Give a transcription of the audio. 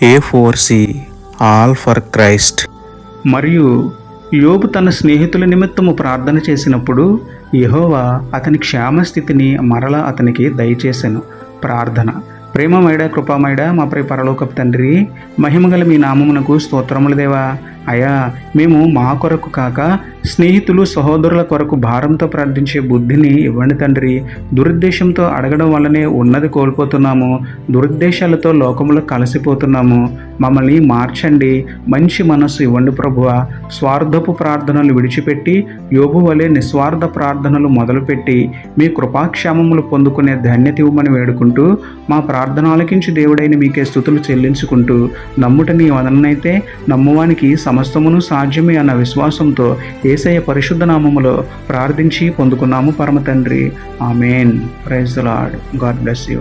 A4C all for Christ. మరియు యోబు తన స్నేహితుల నిమిత్తము ప్రార్థన చేసినప్పుడు యెహోవా అతని క్షేమస్థితిని మరలా అతనికి దయచేసెను. ప్రార్థన. ప్రేమమేడ కృపామేడ మా ప్రియ పరలోకపు తండ్రి, మహిమగల మీ నామమునకు స్తోత్రములు దేవా. అయా, మేము మా కొరకు కాక స్నేహితులు సహోదరుల కొరకు భారంతో ప్రార్థించే బుద్ధిని ఇవ్వండి తండ్రి. దురుద్దేశంతో అడగడం వల్లనే ఉన్నది కోల్పోతున్నాము. దురుద్దేశాలతో లోకములో కలిసిపోతున్నాము. మమ్మల్ని మార్చండి. మంచి మనస్సు ఇవ్వండి ప్రభువా. స్వార్థపు ప్రార్థనలు విడిచిపెట్టి యోబు వలె నిస్వార్థ ప్రార్థనలు మొదలుపెట్టి మీ కృపాక్షేమములు పొందుకునే ధన్యత ఇవ్వమని వేడుకుంటూ, మా ప్రార్థన ఆలకించి దేవుడైన మీకే స్తుతులు చెల్లించుకుంటూ, నమ్ముట నీ వదననైతే నమ్మువానికి సమస్తమును సాధ్యమే అన్న విశ్వాసంతో యేసయ్య పరిశుద్ధ నామములో ప్రార్థించి పొందుకున్నాము పరమ తండ్రి. Amen. Praise the Lord. God bless you.